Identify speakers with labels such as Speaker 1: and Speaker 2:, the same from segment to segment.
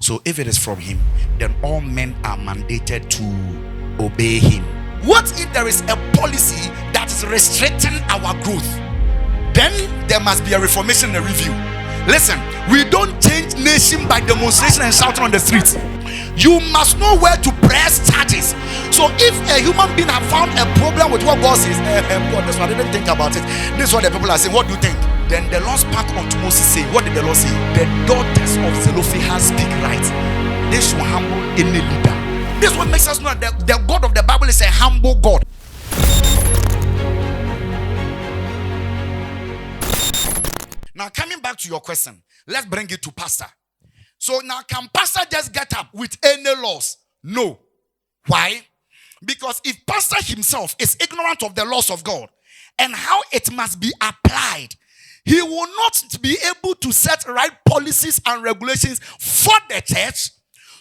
Speaker 1: So if it is from him, then all men are mandated to obey him. What if there is a policy that is restricting our growth? Then there must be a reformation and a review. Listen, we don't change nation by demonstration and shouting on the streets. You must know where to press charges. So if a human being have found a problem with what God says, God, that's why I didn't think about it. This is what the people are saying. What do you think? Then the Lord spoke unto Moses, saying, what did the Lord say? The daughters of Zelophehad speak right. They should humble any leader. This is what makes us know that the God of the Bible is a humble God. Now, coming back to your question, let's bring it to pastor. So now, can pastor just get up with any laws? No. Why? Because if pastor himself is ignorant of the laws of God and how it must be applied, he will not be able to set right policies and regulations for the church,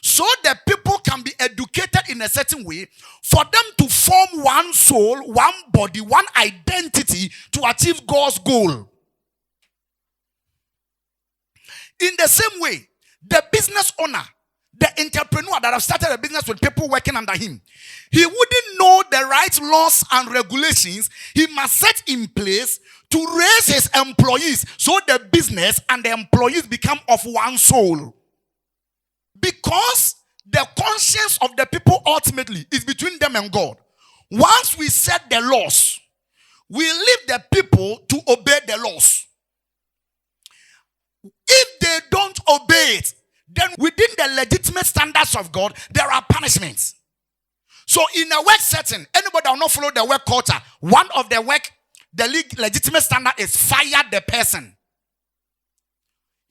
Speaker 1: so the people can be educated in a certain way for them to form one soul, one body, one identity to achieve God's goal. In the same way, the business owner, the entrepreneur that have started a business with people working under him, he wouldn't know the right laws and regulations he must set in place to raise his employees so the business and the employees become of one soul. Because the conscience of the people ultimately is between them and God. Once we set the laws, we leave the people to obey the laws. If they don't obey it, then within the legitimate standards of God, there are punishments. So in a work setting, anybody that will not follow the work culture, one of the legitimate standard is fire the person.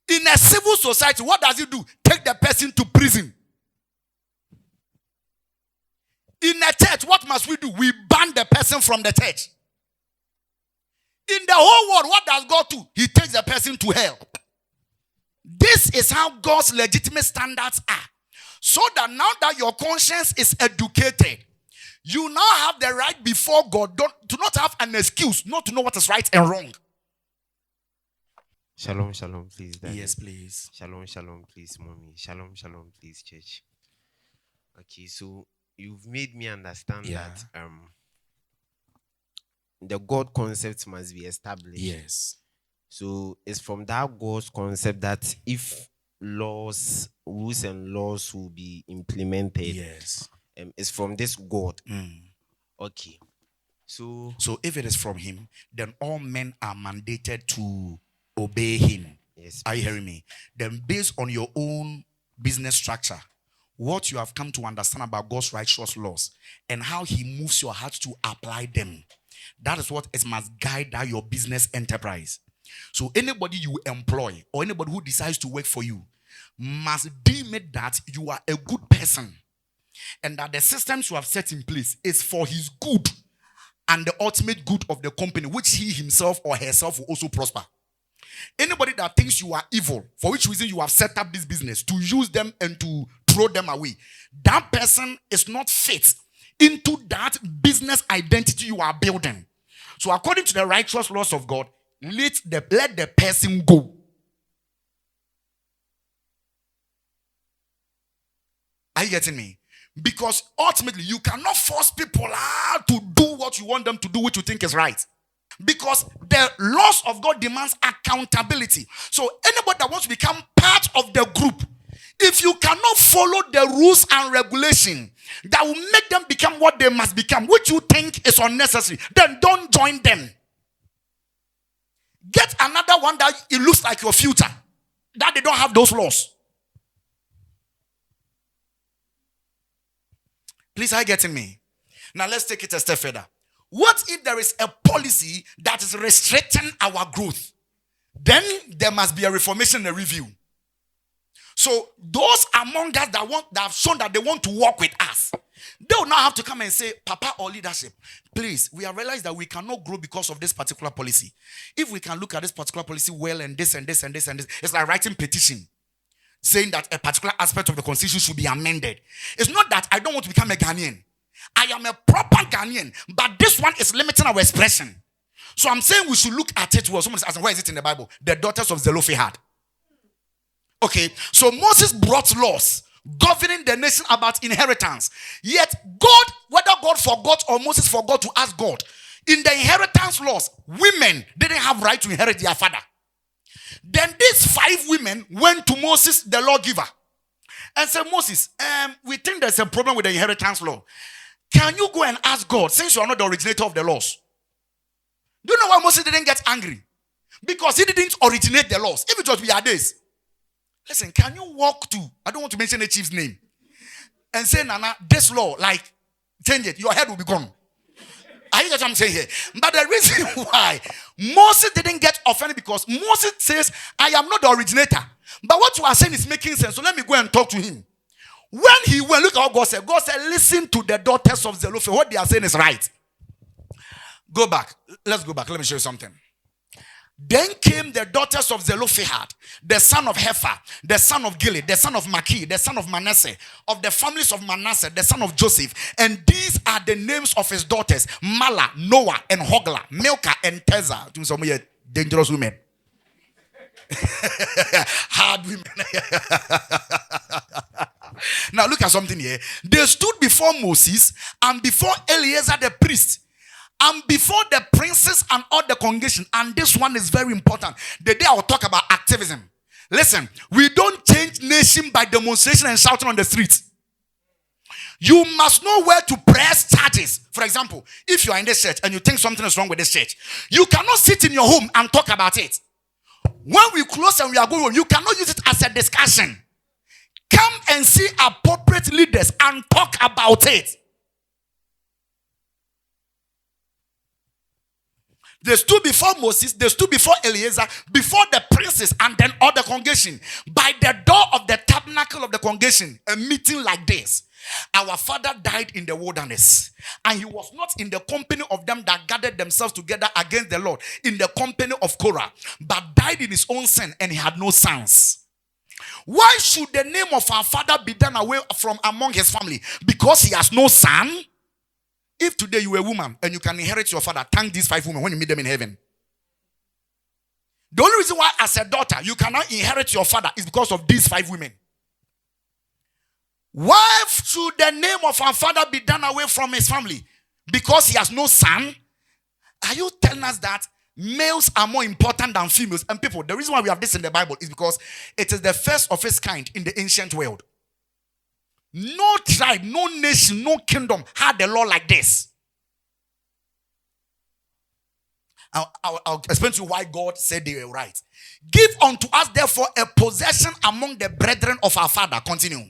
Speaker 1: In a civil society, what does it do? Take the person to prison. In a church, what must we do? We ban the person from the church. In the whole world, what does God do? He takes the person to hell. This is how God's legitimate standards are. So that now that your conscience is educated, you now have the right before God to not have an excuse not to know what is right and wrong.
Speaker 2: Shalom, shalom, please, Daddy.
Speaker 1: Yes, please.
Speaker 2: Shalom, shalom, please, mommy. Shalom, shalom, please, church. Okay, so you've made me understand that the God concept must be established.
Speaker 1: Yes.
Speaker 2: So it's from that God's concept that if rules and laws will be implemented,
Speaker 1: yes,
Speaker 2: it's from this God. Okay. So
Speaker 1: if it is from him, then all men are mandated to obey him.
Speaker 2: Yes.
Speaker 1: Are you hearing me? Then based on your own business structure, what you have come to understand about God's righteous laws and how he moves your heart to apply them, that is what it must guide your business enterprise. So anybody you employ or anybody who decides to work for you must deem it that you are a good person and that the systems you have set in place is for his good and the ultimate good of the company, which he himself or herself will also prosper. Anybody that thinks you are evil, for which reason you have set up this business, to use them and to throw them away, that person is not fit into that business identity you are building. So according to the righteous laws of God, let the person go. Are you getting me? Because ultimately, you cannot force people to do what you want them to do, which you think is right. Because the laws of God demands accountability. So anybody that wants to become part of the group, if you cannot follow the rules and regulations that will make them become what they must become, which you think is unnecessary, then don't join them. Get another one that it looks like your future, that they don't have those laws. Please, are you getting me? Now let's take it a step further. What if there is a policy that is restricting our growth? Then there must be a reformation and a review. So those among us that have shown that they want to work with us, they will now have to come and say, Papa or leadership, please, we have realized that we cannot grow because of this particular policy. If we can look at this particular policy well and this and this and this and this, it's like writing petition saying that a particular aspect of the constitution should be amended. It's not that I don't want to become a Ghanaian. I am a proper Ghanaian, but this one is limiting our expression. So I'm saying we should look at it well. Someone is asking, where is it in the Bible? The daughters of Zelophehad. Okay, so Moses brought laws governing the nation about inheritance. Yet God, whether God forgot or Moses forgot to ask God, in the inheritance laws, women didn't have right to inherit their father. Then these 5 women went to Moses, the lawgiver, and said, Moses, we think there's a problem with the inheritance law. Can you go and ask God, since you are not the originator of the laws? Do you know why Moses didn't get angry? Because he didn't originate the laws. If it was this, listen, can you walk to, I don't want to mention the chief's name, and say, Nana, this law, like, change it, your head will be gone. I hear what I'm saying here. But the reason why Moses didn't get offended, because Moses says, I am not the originator. But what you are saying is making sense. So let me go and talk to him. When he went, look at what God said. God said, listen to the daughters of Zelophehad. What they are saying is right. Go back. Let's go back. Let me show you something. Then came the daughters of Zelophehad, the son of Hepher, the son of Gilead, the son of Maki, the son of Manasseh, of the families of Manasseh, the son of Joseph. And these are the names of his daughters: Mala, Noah, and Hogla, Milcah, and Tezah. Some dangerous women. Hard women. Now look at something here. They stood before Moses and before Eleazar the priest, and before the princes and all the congregation. And this one is very important. The day I will talk about activism. Listen, we don't change nation by demonstration and shouting on the streets. You must know where to press charges. For example, if you are in this church and you think something is wrong with this church, you cannot sit in your home and talk about it. When we close and we are going home, you cannot use it as a discussion. Come and see appropriate leaders and talk about it. They stood before Moses, they stood before Eleazar, before the princes, and then all the congregation. By the door of the tabernacle of the congregation, a meeting like this. Our father died in the wilderness, and he was not in the company of them that gathered themselves together against the Lord, in the company of Korah, but died in his own sin, and he had no sons. Why should the name of our father be done away from among his family? Because he has no son? If today you are a woman and you can inherit your father, thank these 5 women when you meet them in heaven. The only reason why as a daughter you cannot inherit your father is because of these 5 women. Why should the name of our father be done away from his family? Because he has no son? Are you telling us that males are more important than females? And people, the reason why we have this in the Bible is because it is the first of its kind in the ancient world. No tribe, no nation, no kingdom had a law like this. I'll explain to you why God said they were right. Give unto us therefore a possession among the brethren of our father. Continue.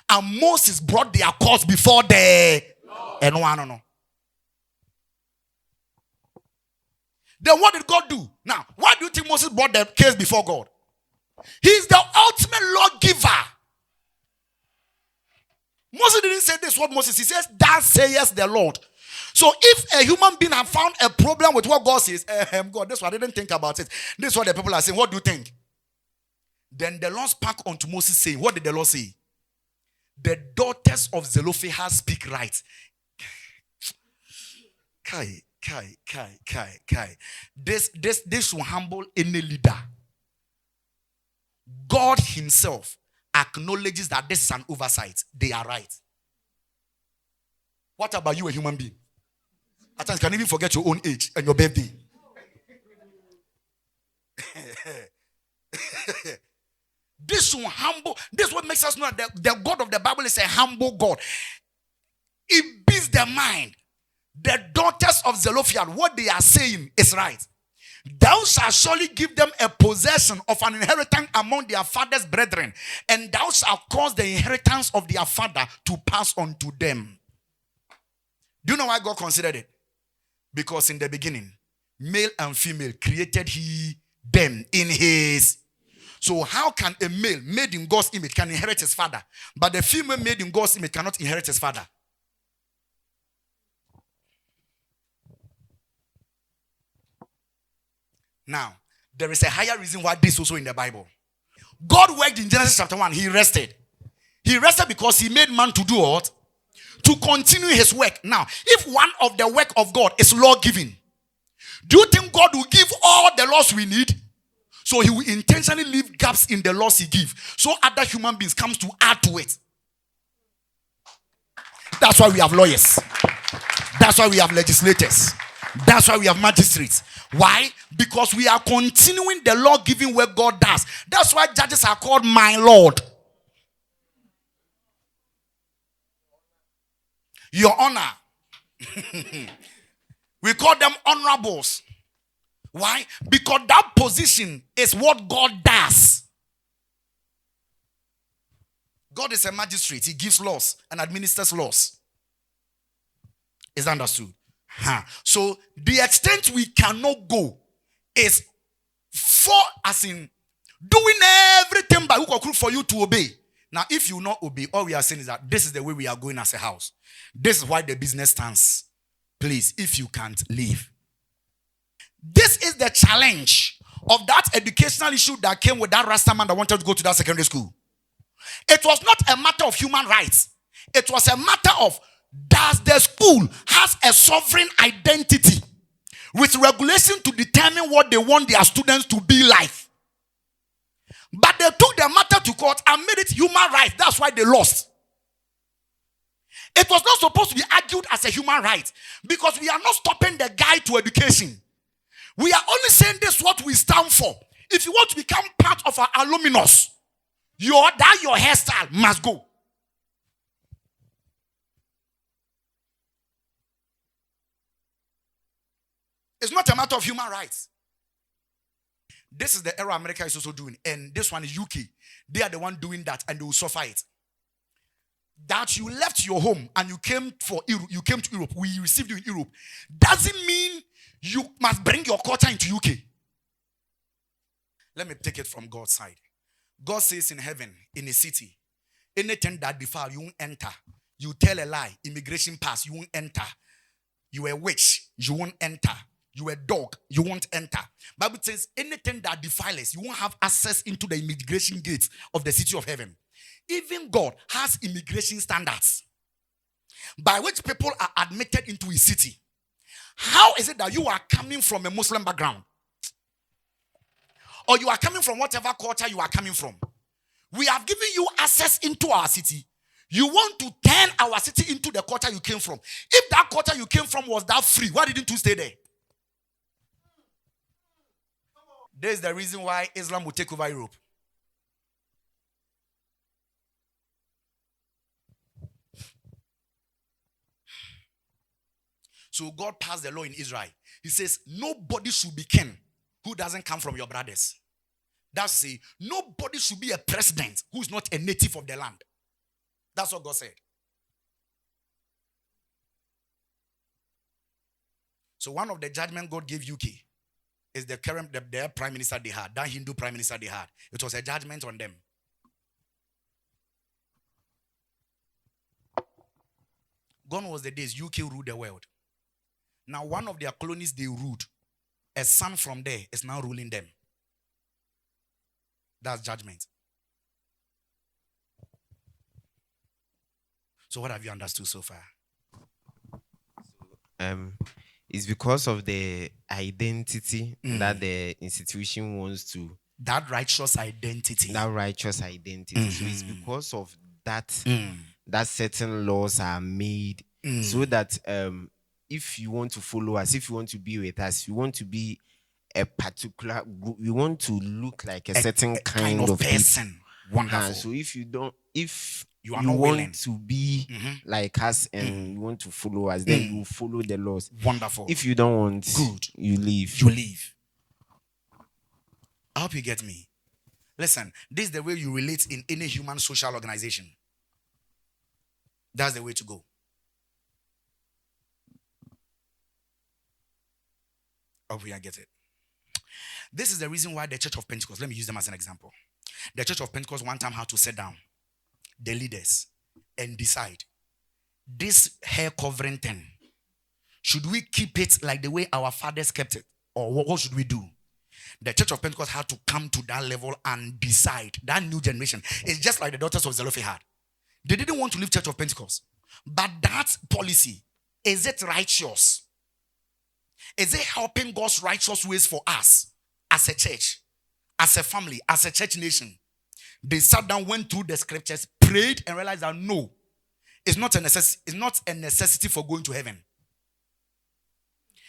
Speaker 1: And Moses brought their cause before the Lord. And no. Then what did God do? Now, why do you think Moses brought the case before God? He's the ultimate lawgiver. Moses didn't say this what Moses, he says, "Thus says the Lord." So if a human being have found a problem with what God says, God, this one I didn't think about it. This is what the people are saying. What do you think? Then the Lord spoke unto Moses saying, what did the Lord say? The daughters of Zelophehad speak right. Kai. This will humble any leader. God himself acknowledges that this is an oversight. They are right. What about you, a human being? At times you can even forget your own age and your birthday. This will humble. This is what makes us know that the God of the Bible is a humble God. It beats the mind. The daughters of Zelophehad, what they are saying is right. Thou shalt surely give them a possession of an inheritance among their father's brethren, and thou shalt cause the inheritance of their father to pass on to them. Do you know why God considered it? Because in the beginning, male and female created he them in his. So how can a male made in God's image can inherit his father, but the female made in God's image cannot inherit his father? Now, there is a higher reason why this is also in the Bible. God worked in Genesis chapter 1. He rested. He rested because he made man to do what? To continue his work. Now, if one of the work of God is law giving, do you think God will give all the laws we need? So he will intentionally leave gaps in the laws he gives, so other human beings comes to add to it. That's why we have lawyers. That's why we have legislators. That's why we have magistrates. Why? Because we are continuing the law-giving work God does. That's why judges are called my Lord. Your honor. We call them honorables. Why? Because that position is what God does. God is a magistrate. He gives laws and administers laws. Is that understood? So the extent we cannot go is for, as in, doing everything by hook or crook for you to obey. Now, if you not obey, all we are saying is that this is the way we are going as a house. This is why the business stands. Please, if you can't, leave. This is the challenge of that educational issue that came with that Rasta man that wanted to go to that secondary school. It was not a matter of human rights. It was a matter of, does the school has a sovereign identity with regulation to determine what they want their students to be like. But they took the matter to court and made it human rights. That's why they lost. It was not supposed to be argued as a human right, because we are not stopping the guy to education. We are only saying this is what we stand for. If you want to become part of our alumnus, your hairstyle must go. It's not a matter of human rights. This is the era America is also doing, and this one is UK. They are the one doing that, and they will suffer it. That you left your home and you came to Europe. We received you in Europe. Doesn't mean you must bring your culture into UK. Let me take it from God's side. God says in heaven, in a city, anything that defile, you won't enter. You tell a lie, immigration pass, you won't enter. You a witch, you won't enter. You a dog, you won't enter. Bible says anything that defiles, you won't have access into the immigration gates of the city of heaven. Even God has immigration standards by which people are admitted into his city. How is it that you are coming from a Muslim background? Or you are coming from whatever culture you are coming from? We have given you access into our city. You want to turn our city into the culture you came from. If that culture you came from was that free, why didn't you stay there? There's the reason why Islam will take over Europe. So God passed the law in Israel. He says, nobody should be king who doesn't come from your brothers. That's to say, nobody should be a president who is not a native of the land. That's what God said. So one of the judgments God gave UK is the current their prime minister they had, that Hindu prime minister they had. It was a judgment on them. Gone was the days UK ruled the world. Now one of their colonies they ruled, a son from there is now ruling them. That's judgment. So what have you understood so far?
Speaker 2: It's because of the identity that the institution wants to.
Speaker 1: That righteous identity.
Speaker 2: That righteous identity. So it's because of that that certain laws are made so that if you want to follow us, if you want to be with us, you want to be a particular group, you want to look like a certain kind of person.
Speaker 1: People. Wonderful.
Speaker 2: So if you don't, if
Speaker 1: you
Speaker 2: want
Speaker 1: willing
Speaker 2: to be like us and you want to follow us, then you follow the laws.
Speaker 1: Wonderful.
Speaker 2: If you don't want,
Speaker 1: good,
Speaker 2: you leave.
Speaker 1: You leave. I hope you get me. Listen, this is the way you relate in any human social organization. That's the way to go. I hope you get it. This is the reason why the Church of Pentecost, let me use them as an example. The Church of Pentecost one time had to sit down, the leaders, and decide, this hair covering thing, should we keep it like the way our fathers kept it? Or what should we do? The Church of Pentecost had to come to that level and decide. That new generation is just like the daughters of Zelophehad. They didn't want to leave Church of Pentecost. But that policy, is it righteous? Is it helping God's righteous ways for us as a church? as a family, as a church nation, they sat down, went through the scriptures, prayed, and realized that no, it's not a necessity for going to heaven.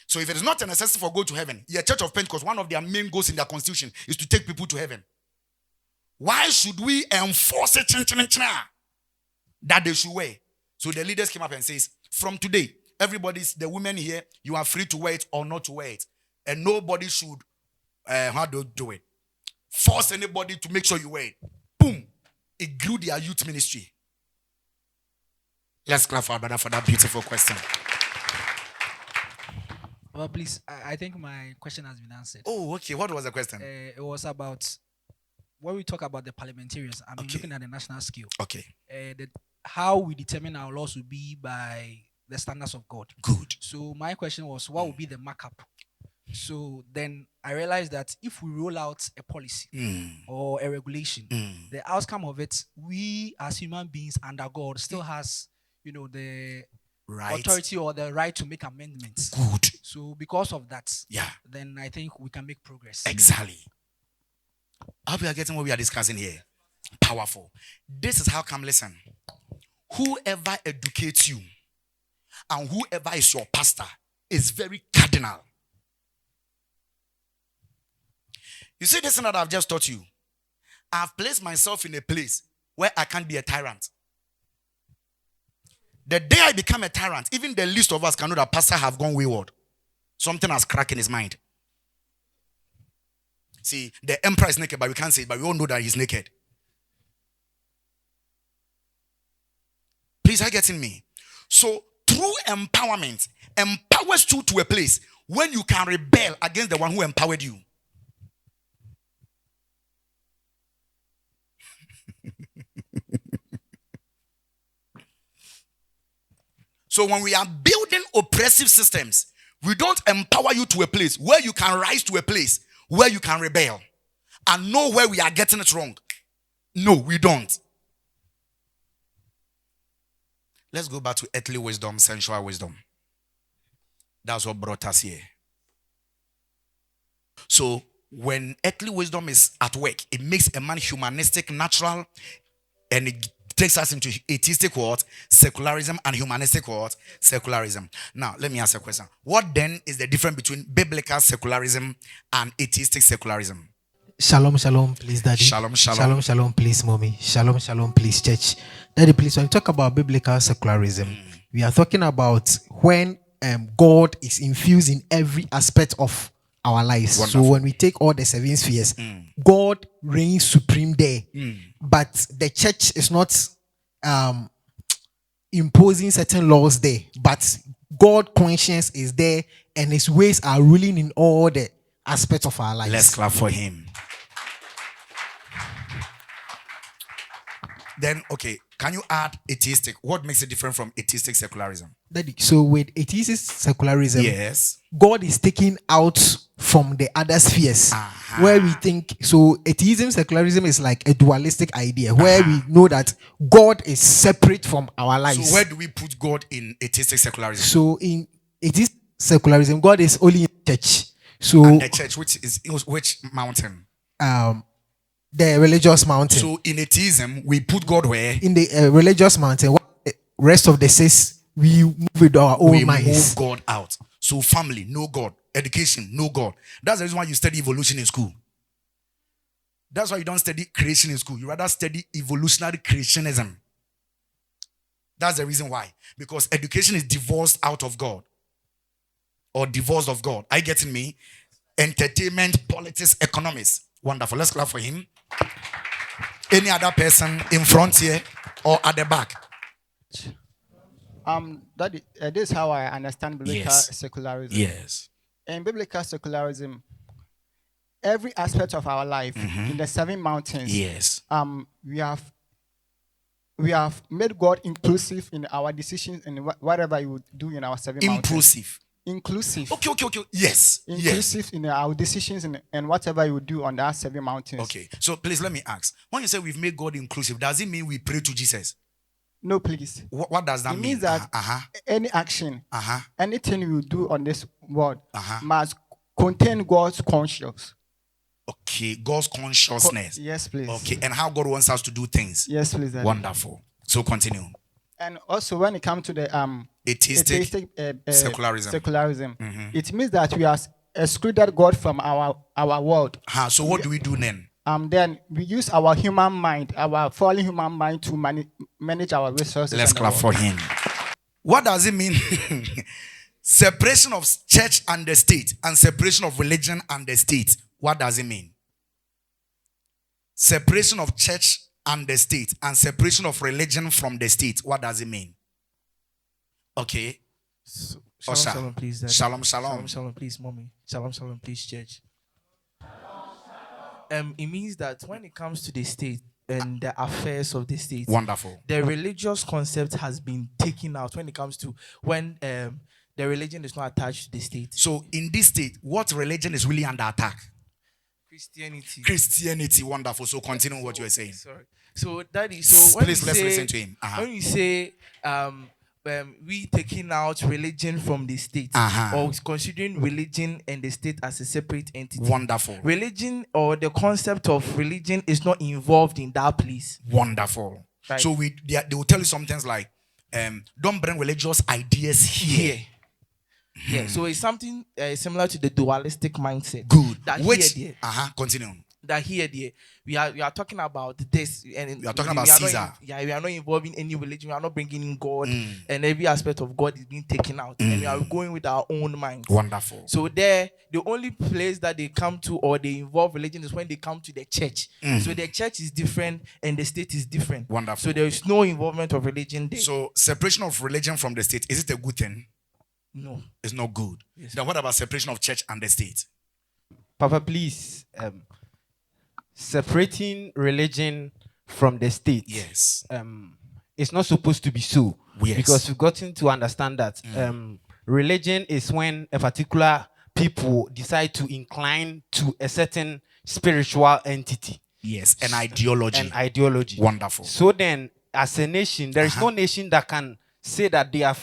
Speaker 1: So if it is not a necessity for going to heaven, the Church of Pentecost, one of their main goals in their constitution is to take people to heaven. Why should we enforce it that they should wear? So the leaders came up and says, from today, the women here, you are free to wear it or not to wear it. And nobody should, how do you do it? Force anybody to make sure you wear it. Boom. It grew their youth ministry. Let's clap for our brother for that beautiful question.
Speaker 3: Well, please, I think my question has been answered.
Speaker 1: Oh, okay. What was the question?
Speaker 3: It was about when we talk about the parliamentarians. I mean, looking at the national scale.
Speaker 1: Okay.
Speaker 3: How we determine our laws will be by the standards of God.
Speaker 1: Good.
Speaker 3: So my question was, what would be the markup? So then I realized that if we roll out a policy or a regulation, the outcome of it, we as human beings under God still has, the right authority or the right to make amendments.
Speaker 1: Good.
Speaker 3: So because of that, then I think we can make progress.
Speaker 1: Exactly. I hope you are getting what we are discussing here. Powerful. This is how come, listen. Whoever educates you and whoever is your pastor is very cardinal. You see this thing that I've just taught you? I've placed myself in a place where I can't be a tyrant. The day I become a tyrant, even the least of us can know that pastor have gone wayward. Something has cracked in his mind. See, the emperor is naked, but we can't say it, but we all know that he's naked. Please, are you getting me? So, through empowerment, empowers you to a place when you can rebel against the one who empowered you. So when we are building oppressive systems, we don't empower you to a place where you can rise to a place where you can rebel and know where we are getting it wrong. No, we don't. Let's go back to earthly wisdom, sensual wisdom. That's what brought us here. So when earthly wisdom is at work, it makes a man humanistic, natural, and it takes us into atheistic world, secularism, and humanistic world, secularism. Now, let me ask a question. What then is the difference between biblical secularism and atheistic secularism?
Speaker 4: Shalom, shalom, please, Daddy.
Speaker 1: Shalom, shalom.
Speaker 4: Shalom, shalom, please, Mommy. Shalom, shalom, please, church. Daddy, please, when we talk about biblical secularism, we are talking about when God is infused in every aspect of our lives.
Speaker 1: Wonderful.
Speaker 4: So when we take all the seven spheres, God reigns supreme there. But the church is not imposing certain laws there. But God's conscience is there and his ways are ruling in all the aspects of our lives.
Speaker 1: Let's clap for him. Then, okay, can you add atheistic? What makes it different from atheistic secularism?
Speaker 4: So with atheistic secularism,
Speaker 1: yes,
Speaker 4: God is taken out from the other spheres where we think, so atheism, secularism is like a dualistic idea where we know that God is separate from our lives.
Speaker 1: So where do we put God in atheistic secularism?
Speaker 4: So in atheistic secularism, God is only in church. So
Speaker 1: and the church, which mountain?
Speaker 4: The religious mountain.
Speaker 1: So in atheism, we put God where?
Speaker 4: In the religious mountain. The rest of the says we move with our own minds.
Speaker 1: We move God out. So family, no God. Education, no God. That's the reason why you study evolution in school. That's why you don't study creation in school. You rather study evolutionary creationism. That's the reason why. Because education is divorced out of God. Or divorced of God. Are you getting me? Entertainment, politics, economics. Wonderful. Let's clap for him. Any other person in front here or at the back?
Speaker 5: This is how I understand biblical secularism.
Speaker 1: Yes.
Speaker 5: In biblical secularism, every aspect of our life in the seven mountains, we have made God inclusive in our decisions and whatever you would do in our seven mountains. Inclusive.
Speaker 1: Okay. Yes.
Speaker 5: Inclusive in our decisions and whatever you do on our seven mountains.
Speaker 1: Okay. So please let me ask. When you say we've made God inclusive, does it mean we pray to Jesus?
Speaker 5: No, please.
Speaker 1: What does that
Speaker 5: mean?
Speaker 1: It
Speaker 5: means that any action, anything you do on this world must contain God's conscience.
Speaker 1: Okay, God's consciousness.
Speaker 5: Yes, please.
Speaker 1: Okay, and how God wants us to do things.
Speaker 5: Yes, please. Daddy.
Speaker 1: Wonderful. So continue.
Speaker 5: And also, when it comes to the
Speaker 1: Atheistic secularism.
Speaker 5: it means that we have excluded God from our world.
Speaker 1: So what do we do then?
Speaker 5: Then we use our human mind, our fallen human mind, to manage our resources.
Speaker 1: Let's clap for him. What does it mean? Separation of church and the state, and separation of religion and the state. What does it mean? Separation of church and the state, and separation of religion from the state. What does it mean? Okay.
Speaker 3: Shalom, shalom, please. Daddy.
Speaker 1: Shalom,
Speaker 3: Shalom, shalom, please, mommy. Shalom, shalom, please, church. It means that when it comes to the state and the affairs of the state,
Speaker 1: wonderful,
Speaker 3: the religious concept has been taken out when it comes to when the religion is not attached to the state.
Speaker 1: So in this state, what religion is really under attack? Christianity, wonderful. So continue what you are saying.
Speaker 3: Sorry. So Daddy, so when
Speaker 1: please let's listen to him.
Speaker 3: When you say we taking out religion from the state, or considering religion and the state as a separate entity.
Speaker 1: Wonderful.
Speaker 3: Religion or the concept of religion is not involved in that place.
Speaker 1: Wonderful. Right. So they will tell you some things like, don't bring religious ideas here.
Speaker 3: Yeah, so it's something similar to the dualistic mindset.
Speaker 1: Good.
Speaker 3: That
Speaker 1: continue.
Speaker 3: That here, we are talking about this, and
Speaker 1: we are talking about Caesar.
Speaker 3: We are not involving any religion. We are not bringing in God, and every aspect of God is being taken out, and we are going with our own minds.
Speaker 1: Wonderful.
Speaker 3: So the only place that they come to or they involve religion is when they come to the church. So the church is different and the state is different.
Speaker 1: Wonderful.
Speaker 3: So there is no involvement of religion there.
Speaker 1: So separation of religion from the state, is it a good thing?
Speaker 3: No.
Speaker 1: It's not good.
Speaker 3: Yes.
Speaker 1: Then what about separation of church and the state?
Speaker 2: Papa, please. Separating religion from the state.
Speaker 1: Yes.
Speaker 2: It's not supposed to be so.
Speaker 1: Yes.
Speaker 2: Because we've gotten to understand that religion is when a particular people decide to incline to a certain spiritual entity.
Speaker 1: Yes, an ideology. Wonderful.
Speaker 2: So then, as a nation, there is no nation that can say that they are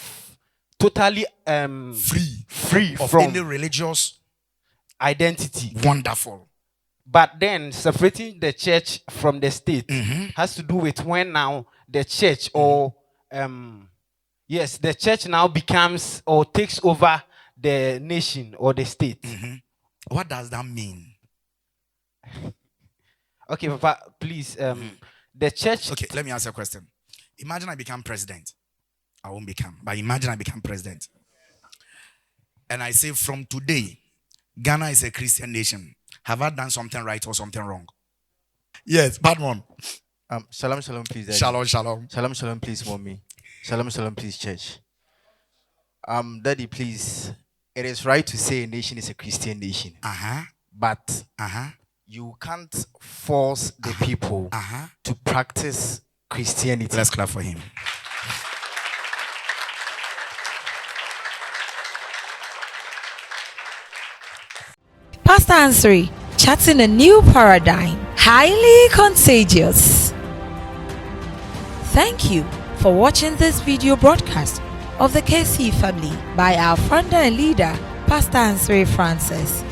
Speaker 2: totally free
Speaker 1: of
Speaker 2: from
Speaker 1: any religious
Speaker 2: identity.
Speaker 1: Wonderful.
Speaker 2: But then separating the church from the state has to do with when now the church or the church now becomes or takes over the nation or the state.
Speaker 1: What does that mean?
Speaker 2: Okay, Papa, please. The church.
Speaker 1: Okay, let me ask you a question. Imagine I become president. I won't become, but imagine I become president. And I say from today, Ghana is a Christian nation. Have I done something right or something wrong? Yes, bad one.
Speaker 6: Shalom, shalom, please. Daddy.
Speaker 1: Shalom, shalom.
Speaker 6: Shalom, shalom, please, mommy. Shalom, shalom, please, church. Daddy, please. It is right to say a nation is a Christian nation. But you can't force the people to practice Christianity.
Speaker 1: Let's clap for him.
Speaker 7: Pastor Ansere, chatting a new paradigm, highly contagious. Thank you for watching this video broadcast of the KC family by our founder and leader, Pastor Ansere Francis.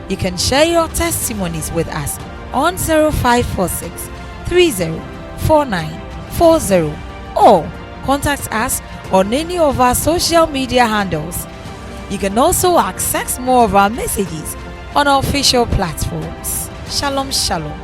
Speaker 7: You can share your testimonies with us on 0546 304940 or contact us on any of our social media handles. You can also access more of our messages on our official platforms. Shalom, shalom.